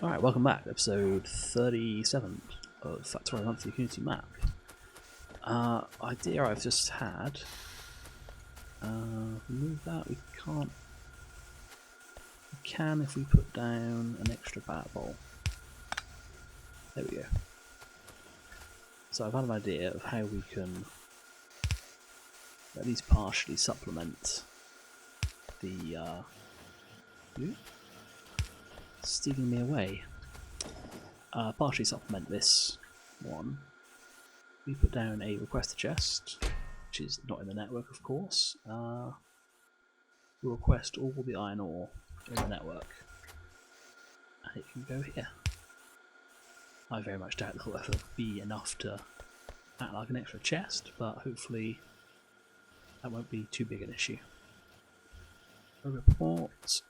Alright, welcome back. Episode 37 of Factorio Monthly Community Map. Idea I've just had. Remove that, we can't. We can if we put down an extra bat bowl. There we go. So I've had an idea of how we can at least partially supplement the stealing me away. Partially supplement this one. We put down a requester chest, which is not in the network, of course. We'll request all the iron ore in the network, and it can go here. I very much doubt that will ever be enough to act like an extra chest, but hopefully that won't be too big an issue. A report.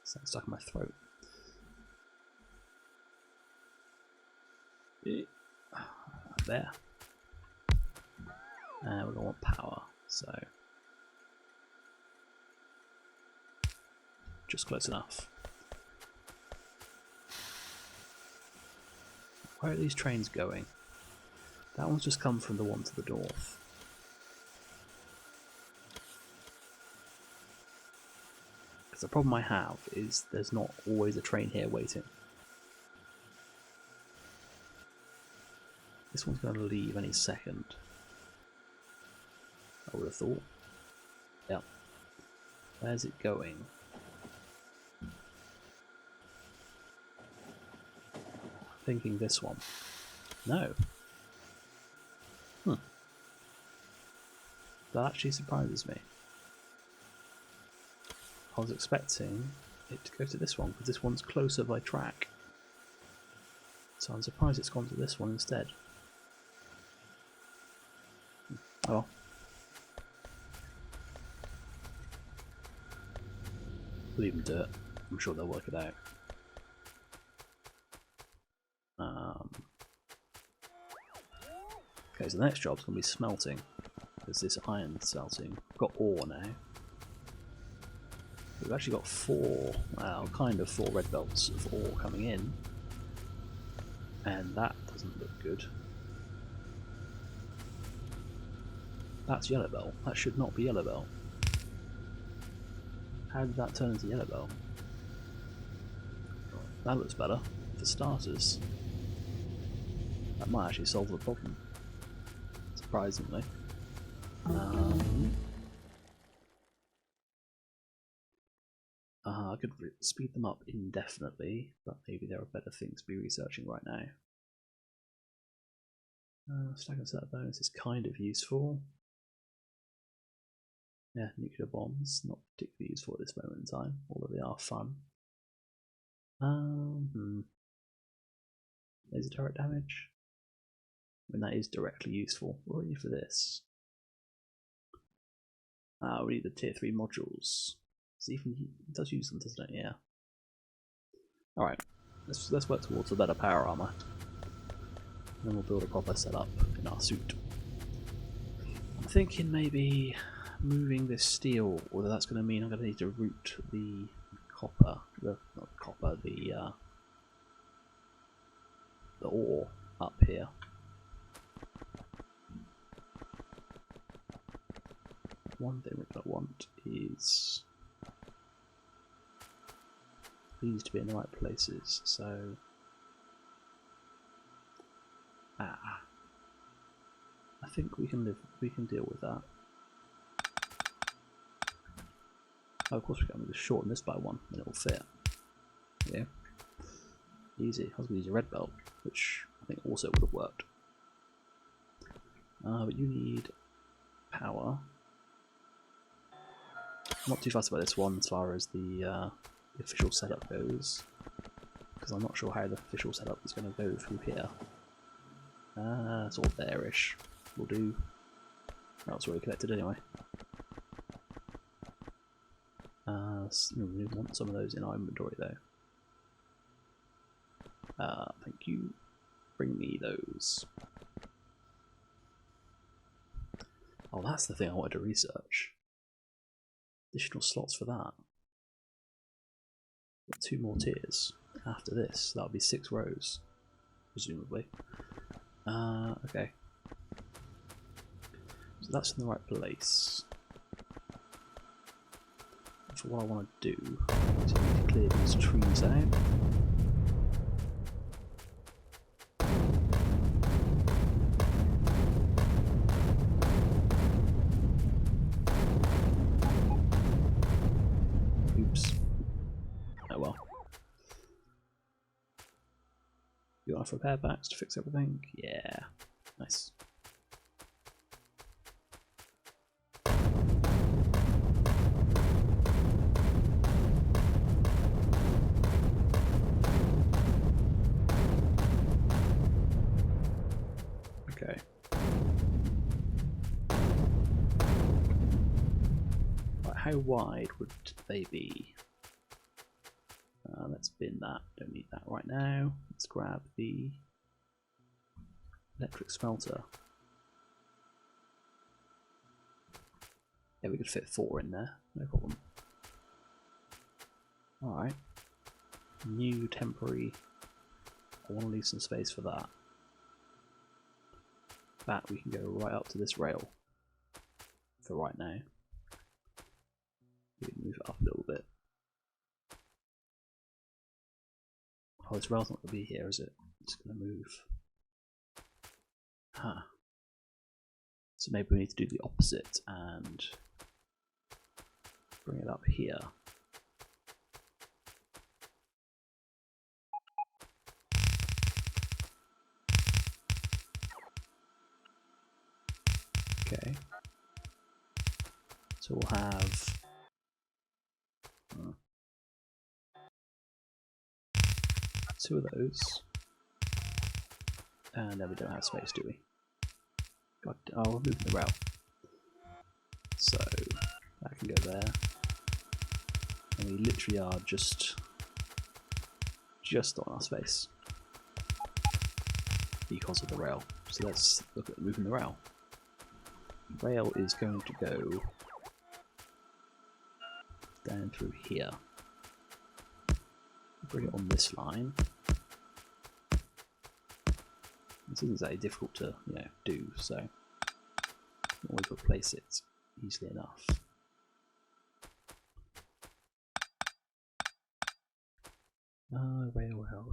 Sounds stuck in my throat. There. And we're going to want power, so just close enough. Where are these trains going? That one's just come from the one to the north. Because the problem I have is there's not always a train here waiting. This one's going to leave any second. I would have thought. Yeah. Where's it going? Thinking this one. No. That actually surprises me. I was expecting it to go to this one because this one's closer by track. So I'm surprised it's gone to this one instead. Oh. We'll even do it. I'm sure they'll work it out. Okay, so the next job's going to be smelting. Because this iron smelting. We've got ore now. We've actually got four red belts of ore coming in. And that doesn't look good. That's yellow belt. That should not be yellow belt. How did that turn into yellow belt? That looks better, for starters. That might actually solve the problem. Surprisingly. I could speed them up indefinitely, but maybe there are better things to be researching right now. Stack and set bonus is kind of useful. Yeah, nuclear bombs, not particularly useful at this moment in time, although they are fun. Laser turret damage. I mean, that is directly useful. What do we need for this? We need the tier 3 modules. See if it does use them, doesn't it? Yeah. Alright, let's work towards a better power armor. And then we'll build a proper setup in our suit. I'm thinking maybe moving this steel, although that's going to mean I'm going to need to route the copper, the ore up here. One thing we're going to want is these to be in the right places, so I think we can deal with that. Oh, of course we can just shorten this by one and it'll fit. Yeah. Easy. I was going to use a red belt, which I think also would have worked. But you need power. I'm not too fussed about this one as far as the official setup goes, because I'm not sure how the official setup is going to go through here. Sort of there-ish will do. Oh, it's already connected anyway. We want some of those in our inventory though. Thank you. Bring me those. Oh, that's the thing I wanted to research. Additional slots for that. Got 2 more tiers after this. That'll be 6 rows, presumably. Okay. So that's in the right place. So what I want to do is I need to clear these trees out. Oops. Oh well. You want enough repair packs to fix everything? Yeah. Nice. Okay. Right, how wide would they be? Let's bin that. Don't need that right now. Let's grab the electric smelter. Yeah, we could fit 4 in there. No problem. Alright. New temporary. I want to leave some space for that. That we can go right up to this rail for right now. We can move it up a little bit. Oh, this rail's not going to be here, is it? It's going to move. Huh. So maybe we need to do the opposite and bring it up here. Okay. So we'll have 2 of those. And then we don't have space, do we? God, oh, we're moving the rail. So that can go there. And we literally are just on our space because of the rail. So let's look at moving the rail. The rail is going to go down through here. Bring it on this line. This isn't exactly difficult to, do, so always replace it easily enough. Rail.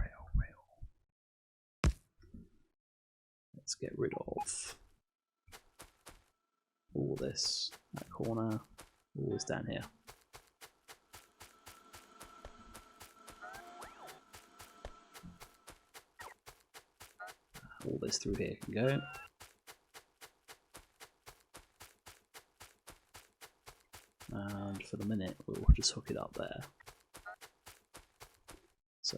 Let's get rid of all this, that corner, all this down here. All this through here can go. And for the minute, we'll just hook it up there. So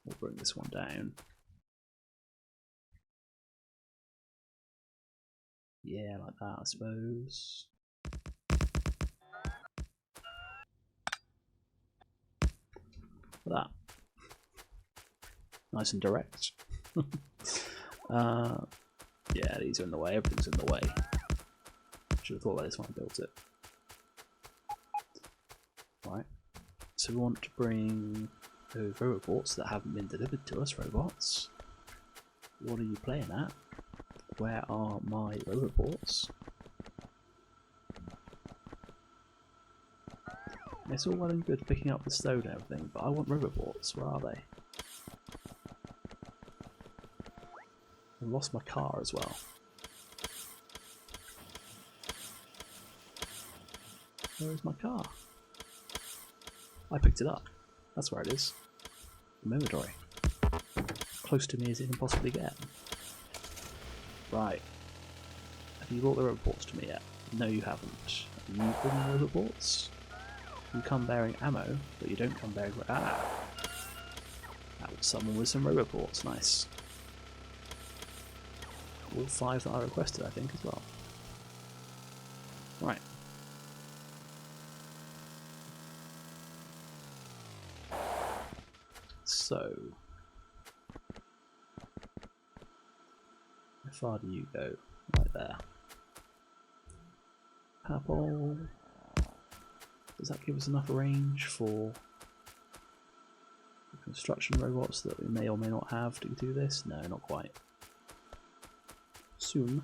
we'll bring this one down. Yeah, like that, I suppose. Like that. Nice and direct. Yeah, these are in the way. Everything's in the way. Should have thought about this when I built it. Right. So we want to bring those robots that haven't been delivered to us. Robots. What are you playing at? Where are my robots? It's all well and good picking up the stone and everything, but I want robots. Where are they? I lost my car as well. Where is my car? I picked it up. That's where it is. The inventory. Close to me as it can possibly get. Right. Have you brought the robots to me yet? No, you haven't. Are you bringing the robots? You come bearing ammo, but you don't come bearing... Ah! That was someone with some robots. Nice. All 5 that I requested, I think, as well. Right. So, how far do you go? Right there. Purple. Does that give us enough range for the construction robots that we may or may not have to do this? No, not quite. Soon.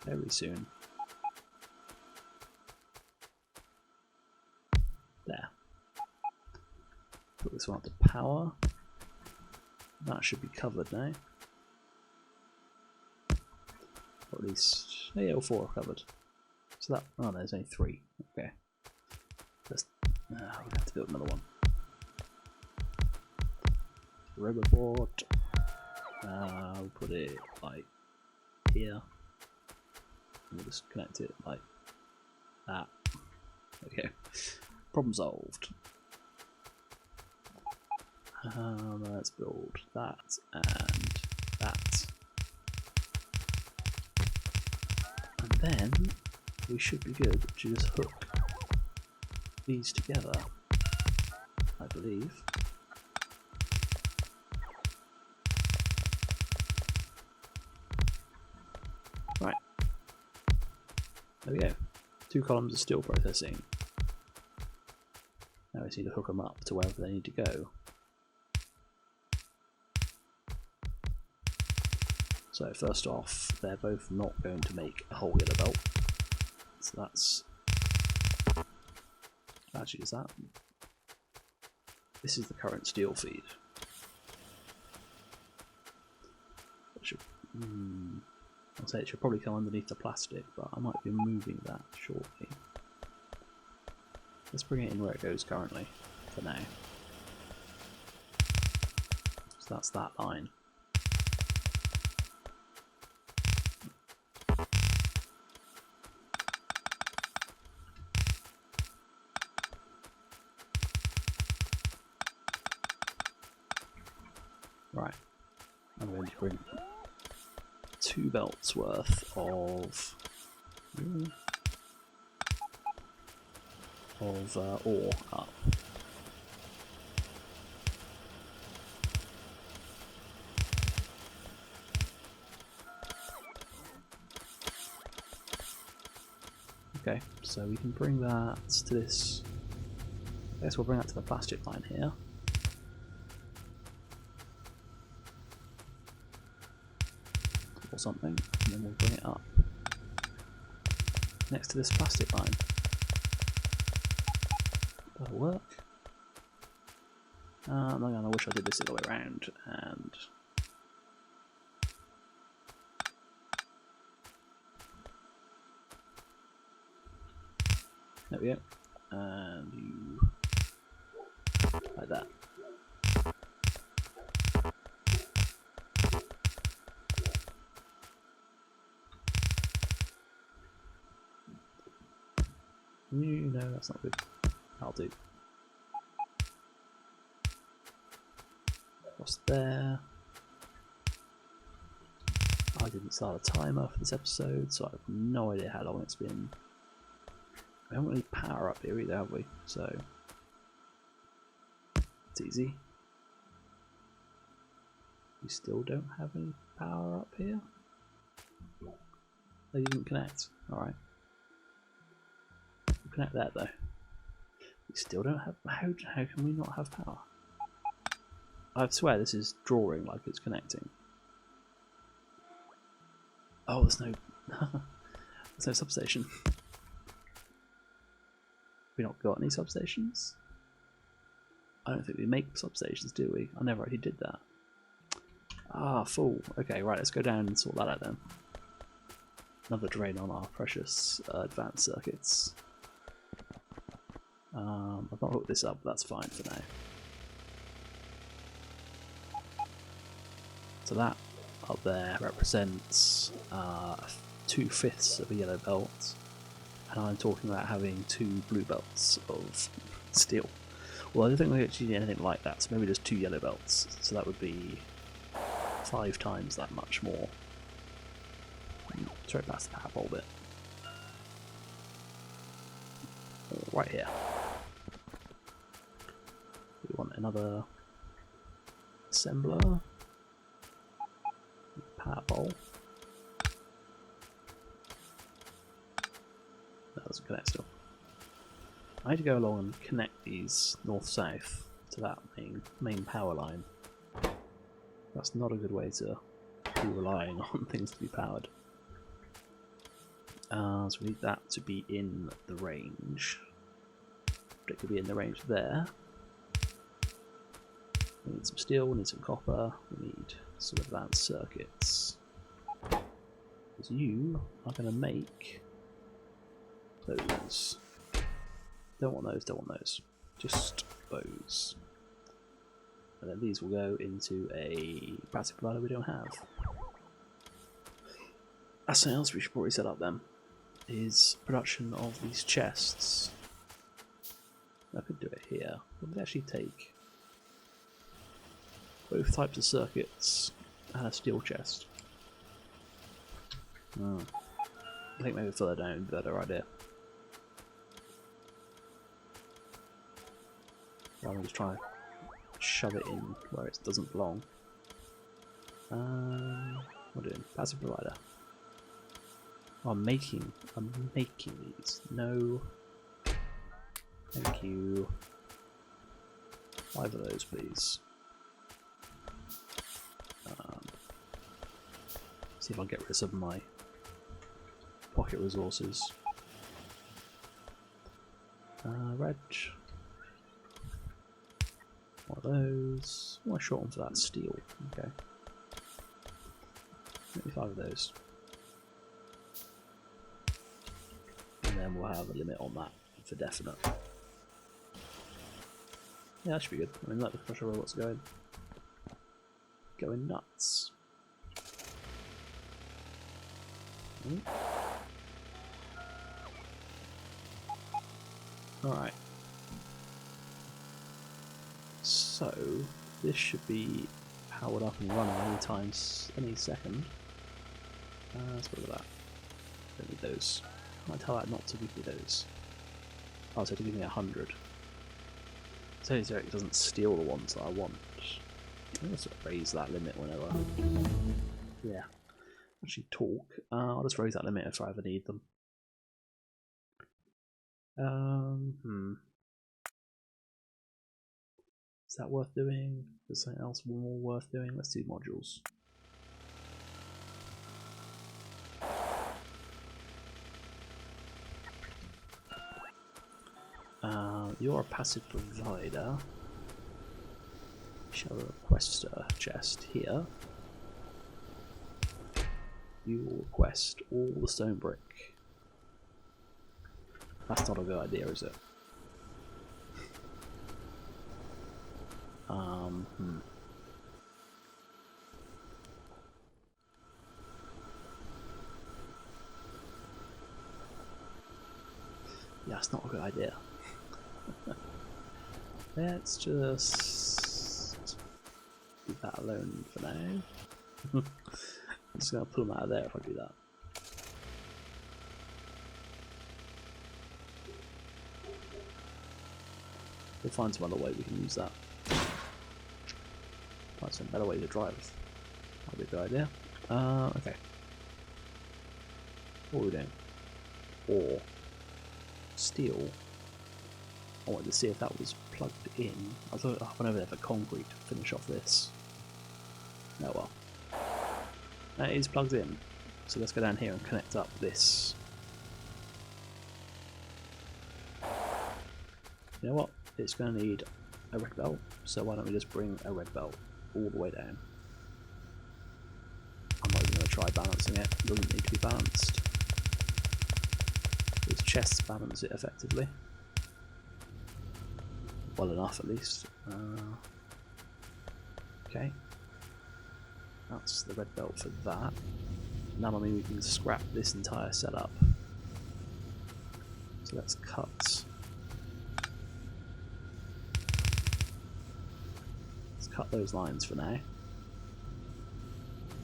Very soon. There. Put this one up to power. That should be covered now. Or at least, yeah, all 4 are covered. So that, oh, there's only 3. Okay. We have to build another one. Robot. We'll put it like here. And we'll just connect it like that. Okay. Problem solved. Let's build that and that. And then we should be good to just hook these together, I believe. Right. There we go. 2 columns of steel processing. Now we just need to hook them up to wherever they need to go. So first off, they're both not going to make a whole yellow belt. So that's... Actually, is that... This is the current steel feed. It should... I'll say it should probably come underneath the plastic, but I might be moving that shortly. Let's bring it in where it goes currently, for now. So that's that line. Right, I'm going to bring 2 belts worth of ore up. Okay, so we can bring that to this. I guess we'll bring that to the plastic line here. Or something, and then we'll bring it up next to this plastic line. That'll work. I'm gonna wish I did this the other way around, and there we go. And you like that. No, that's not good. I'll do. What's there? I didn't start a timer for this episode, so I have no idea how long it's been. We haven't really power up here either, have we? So it's easy. We still don't have any power up here. They didn't connect. Alright. We'll connect that though. We still don't have. How can we not have power? I swear this is drawing like it's connecting. Oh, there's no there's no substation. We not got any substations? I don't think we make substations, do we? I never actually did that. Ah, fool. Okay, right, let's go down and sort that out then. Another drain on our precious advanced circuits. I've not hooked this up, but that's fine for now. So that up there represents 2/5 of a yellow belt, and I'm talking about having 2 blue belts of steel. Well, I don't think we actually need anything like that, so maybe just 2 yellow belts, so that would be 5 times that much more. Straight past the power pole bit. Right here. We want another assembler. Power pole. That doesn't connect still. I need to go along and connect these north-south to that main power line. That's not a good way to be relying on things to be powered. So we need that to be in the range. It could be in the range there. We need some steel, we need some copper, we need some advanced circuits. Because you are going to make those. Don't want those, don't want those. Just those. And then these will go into a passive provider we don't have. Something else we should probably set up then is production of these chests. I could do it here. It would actually take both types of circuits and a steel chest. I think maybe further down would be a better idea. Rather than just try to shove it in where it doesn't belong. What am I doing? Passive provider. Oh, I'm making these. No. Thank you. 5 of those, please. See if I can get rid of some of my pocket resources. Red. One of those. Why short on for that? Steel. Okay. Maybe 5 of those. And then we'll have a limit on that for definite. Yeah, that should be good. I mean, let the crusher robots going nuts. Alright. So, this should be powered up and running any second. Let's go with that. Don't need those. I might tell that not to give me those. Oh, so to give me 100. So it doesn't steal the ones that I want. I'm going to raise that limit whenever. Yeah. Actually talk. I'll just raise that limit if I ever need them. Is that worth doing? Is something else more worth doing? Let's do modules. You're a passive provider. Shall request a chest here. You will request all the stone brick. That's not a good idea, is it? Yeah, it's not a good idea. Let's just leave that alone for now. I'm just going to pull them out of there if I do that. We'll find some other way we can use that. Find some better way to drive. That'll be a good idea. Okay. What are we doing? Ore. Steel. I wanted to see if that was plugged in. I thought I went over there for concrete to finish off this. Oh well. That is plugged in. So let's go down here and connect up this. You know what? It's going to need a red belt, so why don't we just bring a red belt all the way down? I'm not even going to try balancing it. It doesn't need to be balanced. These chests balance it effectively. Well enough, at least. Okay. That's the red belt for that. Now I mean we can scrap this entire setup. So let's cut. Let's cut those lines for now.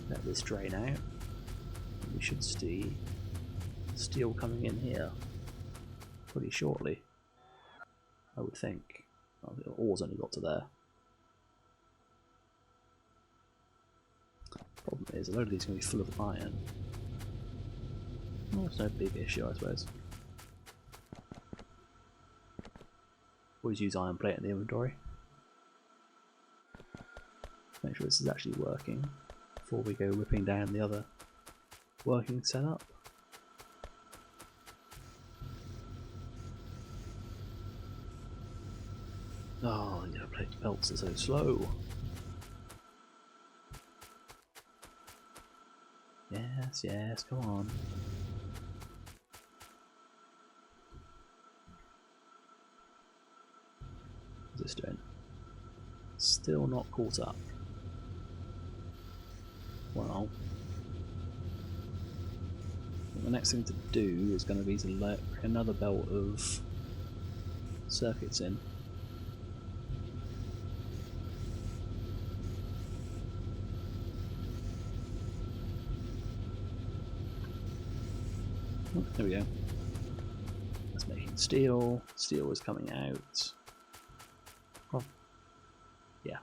Let this drain out. We should see steel coming in here pretty shortly, I would think. Oh, the ore's only got to there. Problem is, a load of these are going to be full of iron. Well, it's no big issue, I suppose. Always use iron plate in the inventory. Make sure this is actually working before we go ripping down the other working setup. Oh, the yellow plate belts are so slow. Yes, yes, come on. What's this doing? Still not caught up. Well, the next thing to do is going to be to let another belt of circuits in. Oh, there we go. That's making steel. Steel is coming out. Oh. Yeah,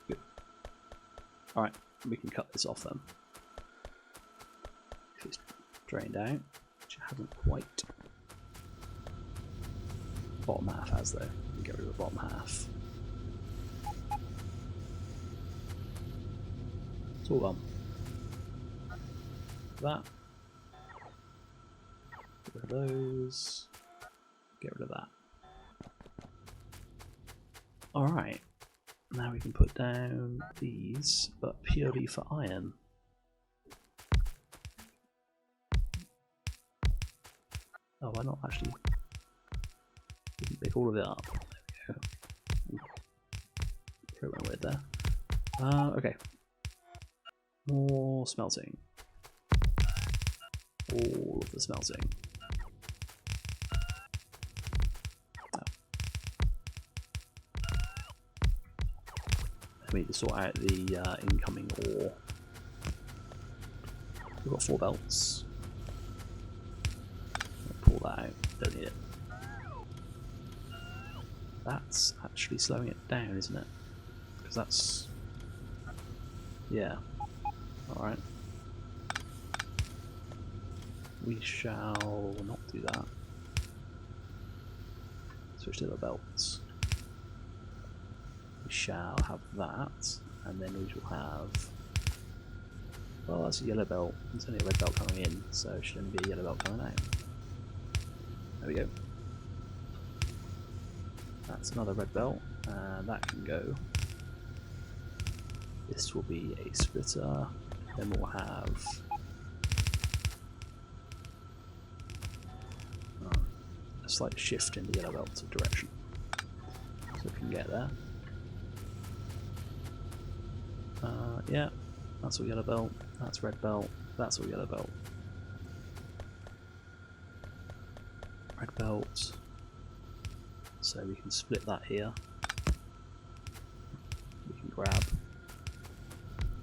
good. Alright, we can cut this off then. If it's drained out, which I haven't quite. Bottom half has though. We get rid of the bottom half. It's all gone. That. Get rid of those. Get rid of that. Alright. Now we can put down these, but purely for iron. Oh, why not actually pick all of it up? There we go. Throw it weird there. Okay. More smelting. All of the smelting. Oh. I need to sort out the incoming ore. We've got 4 belts. Pull that out. Don't need it. That's actually slowing it down, isn't it? Because that's... yeah. Alright. We shall not do that. Switch to the belts. We shall have that, and then we shall have... well, that's a yellow belt. There's only a red belt coming in, so it should only be a yellow belt coming out. There we go. That's another red belt, and that can go. This will be a splitter. Then we'll have a slight shift in the yellow belt's direction, so we can get there. Yeah, that's all yellow belt. That's red belt. That's all yellow belt. Red belt. So we can split that here. We can grab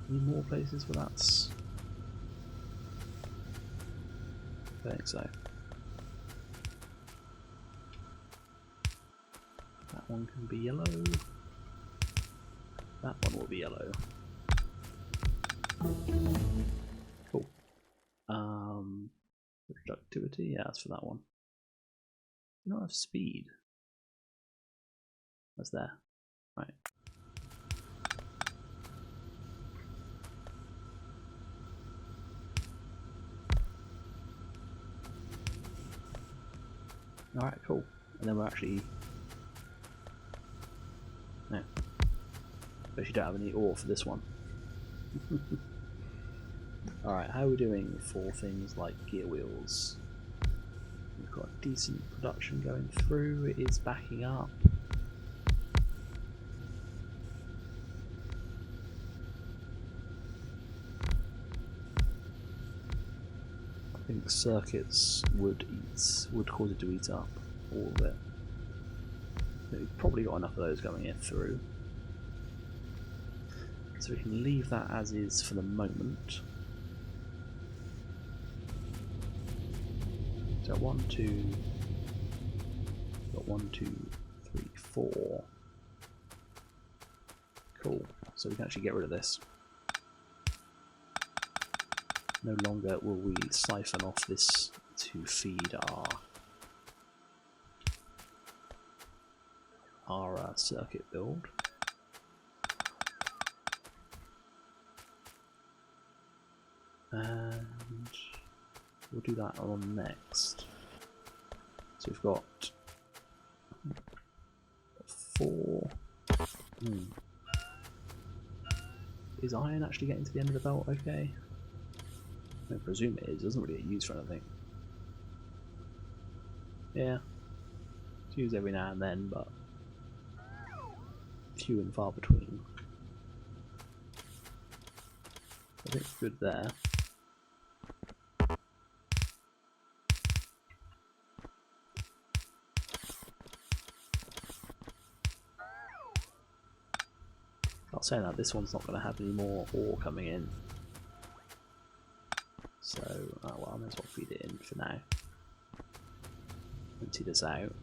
any more places where that's... I think so. That one can be yellow. That one will be yellow. Cool. Productivity, yeah, that's for that one. You don't have speed. That's there. Right. Alright, cool. And then we're actually... no. But you don't have any ore for this one. Alright, how are we doing for things like gear wheels? We've got decent production going through, it is backing up. I think circuits would cause it to eat up all of it. We've probably got enough of those going in through. So we can leave that as is for the moment. So 1, 2, got 1, 2, 3, 4. Cool. So we can actually get rid of this. No longer will we siphon off this to feed our our circuit build. And we'll do that on next. So we've got 4. Is iron actually getting to the end of the belt okay? I presume it is. It doesn't really get used for anything. Yeah. It's used every now and then, but few and far between. I think it's good there. I'll say that this one's not going to have any more ore coming in. So, well, I may as well feed it in for now. Empty this out.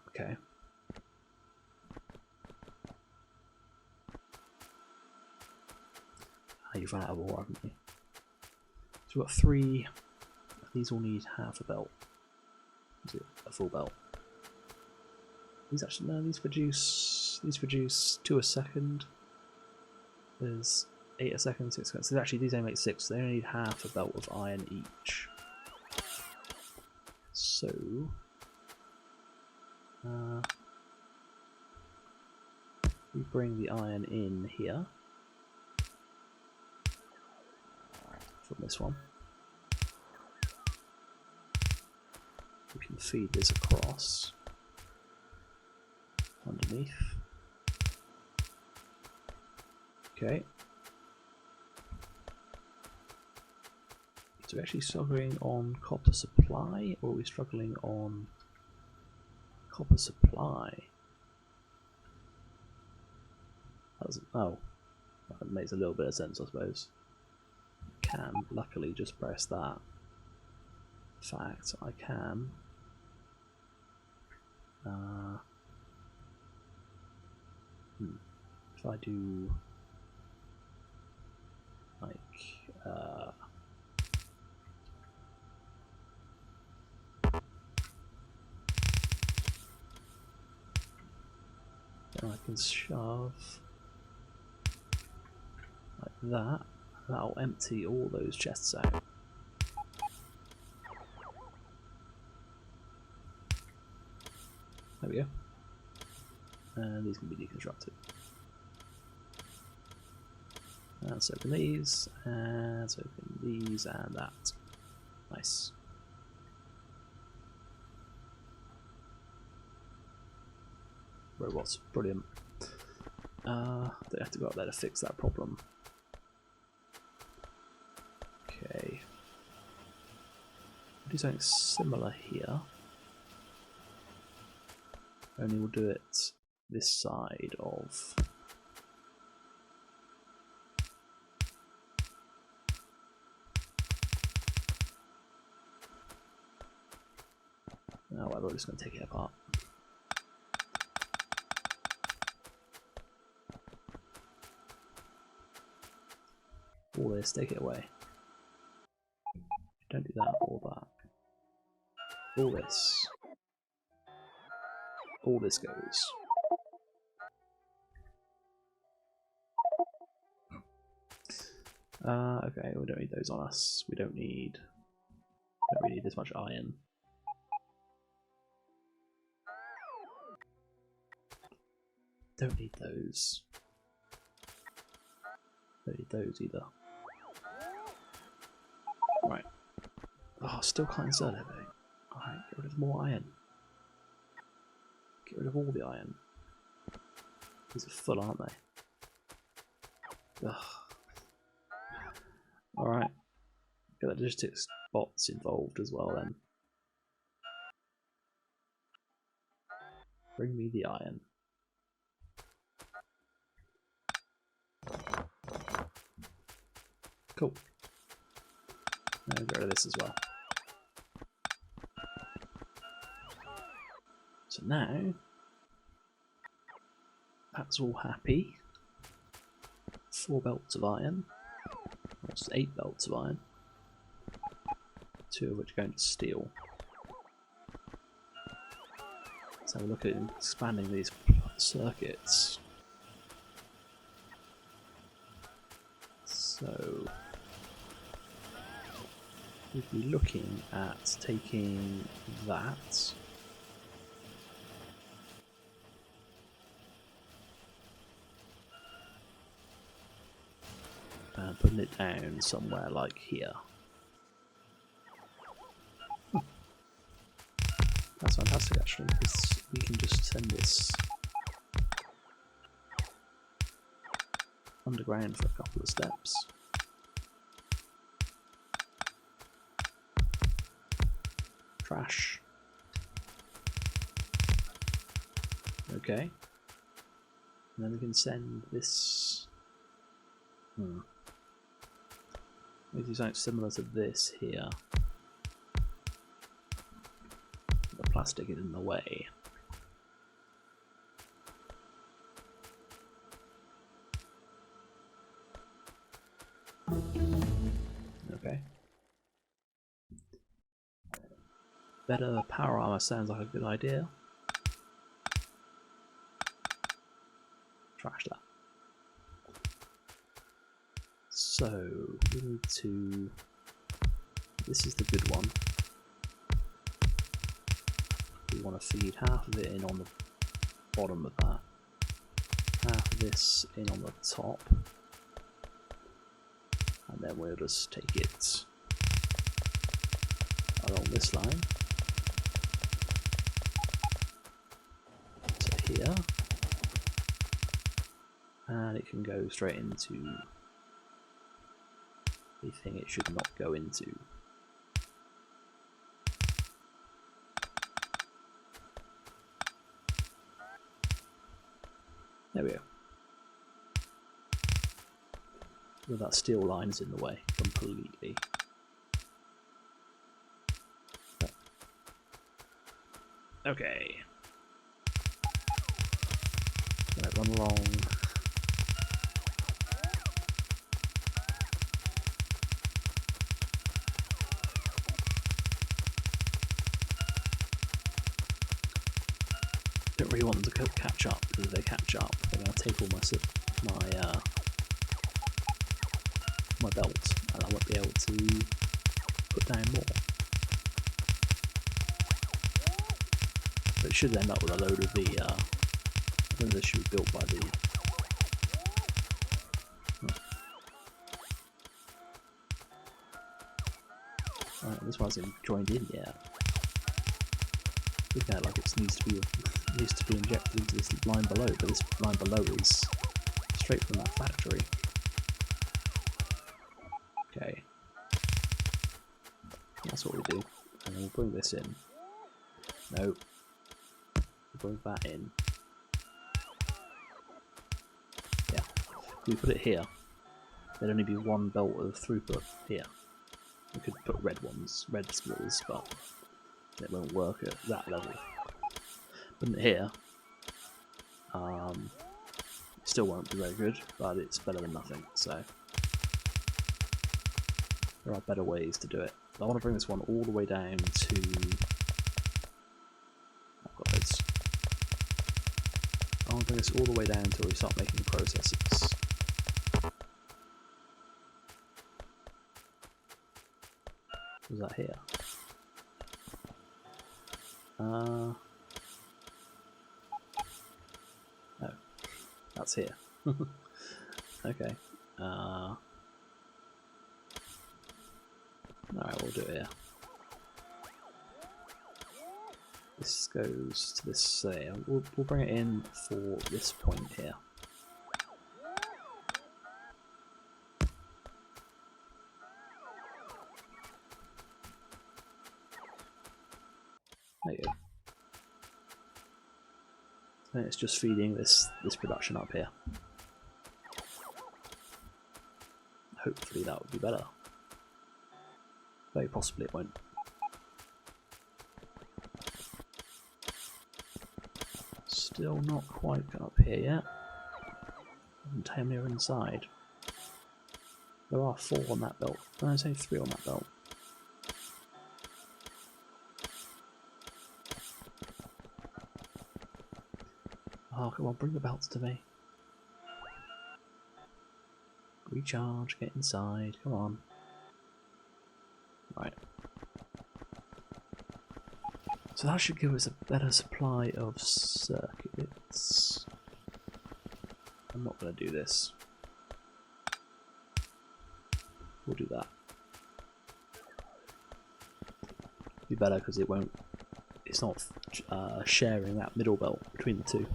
Okay. You've run out of ore, haven't you? So we've got 3. These all need half a belt. Is it a full belt? These actually, no, these produce 2 a second. There's 8 a second, 6 a second. So actually these only make 6, so they only need half a belt of iron each. So we bring the iron in here from this one. We can feed this across underneath. Okay. So we're actually struggling on copper supply, or are we struggling on copper supply? Oh, that makes a little bit of sense, I suppose. Can luckily just press that. In fact, I can. If I do like then I can shove like that. That'll empty all those chests out. There we go. And these can be deconstructed. Let's open these, and let's open these and that. Nice. Robots, brilliant. They have to go up there to fix that problem. Okay. We'll do something similar here. Only we'll do it this side of. Oh, well, we're just going to take it apart. All this, take it away. Don't do that or that. All this. All this goes. Okay, we don't need those on us. We don't really need this much iron. Don't need those. Don't need those either. Right. Oh, still can't insert everything. Alright, get rid of more iron. Get rid of all the iron. These are full, aren't they? Ugh. Alright. Get the logistics bots involved as well then. Bring me the iron. Cool. Now get rid of this as well. So now, that's all happy. 4 belts of iron. That's 8 belts of iron. 2 of which are going to steel. Let's have a look at expanding these circuits. So we'd be looking at taking that and putting it down somewhere like here. That's fantastic actually, because we can just send this underground for a couple of steps. Trash. Okay. And then we can send this. Maybe do something similar to this here. The plastic is in the way. Okay. Better power armor sounds like a good idea. Trash that. So we need to. This is the good one. We want to feed half of it in on the bottom of that, half of this in on the top, and then we'll just take it along this line to here, and it can go straight into the thing it should not go into. There we go. Well, that steel line is in the way completely. Okay. Right, run along. Don't really want them to catch up, because if they catch up, they're going to take all my belt, and I won't be able to put down more. But it should end up with a load of the. I think this should be built by the. Right, this one hasn't joined in yet. Looking at it like it needs to be injected into this line below, but this line below is straight from that factory. Okay, that's what we do, and then we'll bring this in. No, we'll bring that in. Yeah, if we put it here, there'd only be one belt of throughput here. We could put red splitters, but it won't work at that level. But here, it still won't be very good, but it's better than nothing, so there are better ways to do it. I want to bring this one all the way down to. I've got loads. I want to bring this all the way down until we start making processes. Was that here? No, that's here. Okay. Alright, we'll do it here. This goes to this there. We'll bring it in for this point here. There you go. And it's just feeding this production up here. Hopefully that would be better. Very possibly it won't. Still not quite got up here yet. And how many are inside? There are 4 on that belt. No, I say 3 on that belt. Oh, come on, bring the belts to me. Recharge, get inside, come on. Right. So that should give us a better supply of circuits. I'm not going to do this. We'll do that. Be better because it won't. It's not sharing that middle belt between the two.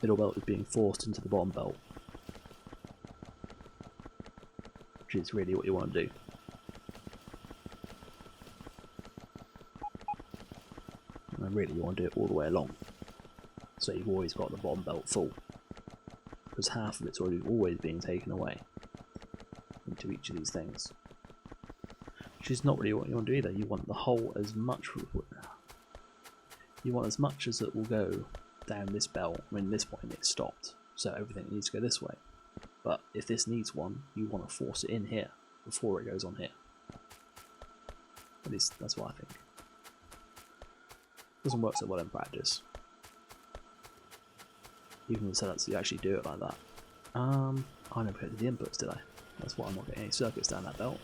Middle belt is being forced into the bottom belt, which is really what you want to do. And really, you want to do it all the way along, so you've always got the bottom belt full, because half of it's always being taken away into each of these things, which is not really what you want to do either. You want the whole as much. You want as much as it will go down this belt. I mean, this point it's stopped, so everything needs to go this way. But if this needs one, you want to force it in here before it goes on here. At least that's what I think. Doesn't work so well in practice. Even with setups, you actually do it like that. I never hit the inputs, did I? That's why I'm not getting any circuits down that belt.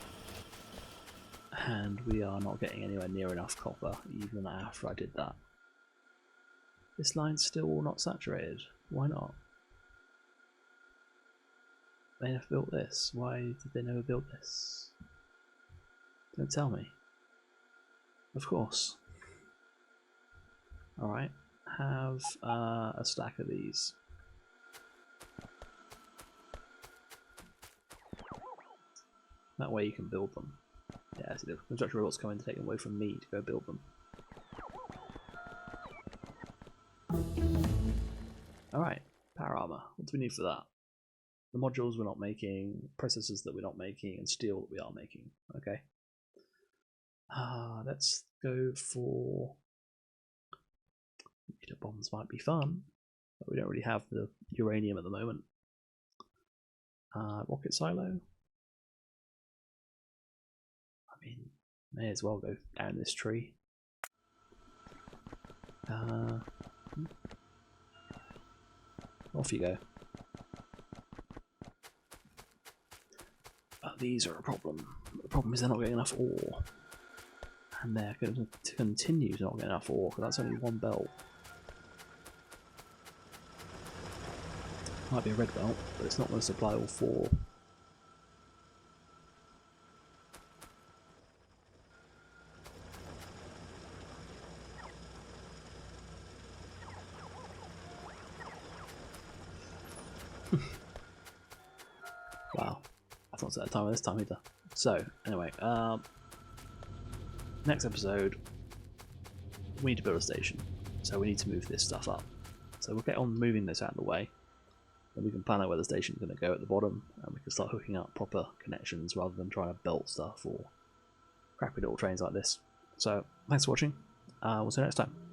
And we are not getting anywhere near enough copper, even after I did that. This line's still not saturated. Why not? They never built this. Why did they never build this? Don't tell me. Of course. Alright, have a stack of these. That way you can build them. Yeah, so the construction robots coming to take them away from me to go build them. Alright, power armor. What do we need for that? The modules we're not making, processors that we're not making, and steel that we are making. Okay. Let's go for... nuclear bombs might be fun, but we don't really have the uranium at the moment. Rocket silo. I mean, may as well go down this tree. Off you go. These are a problem. The problem is they're not getting enough ore. And they're going to continue to not get enough ore, because that's only one belt. Might be a red belt, but it's not going to supply all four. Wow, I thought it was at a time this time either. So, anyway, next episode, we need to build a station. So we need to move this stuff up. So we'll get on moving this out of the way. And we can plan out where the station's going to go at the bottom, and we can start hooking up proper connections rather than trying to belt stuff or crappy little trains like this. So, thanks for watching. We'll see you next time.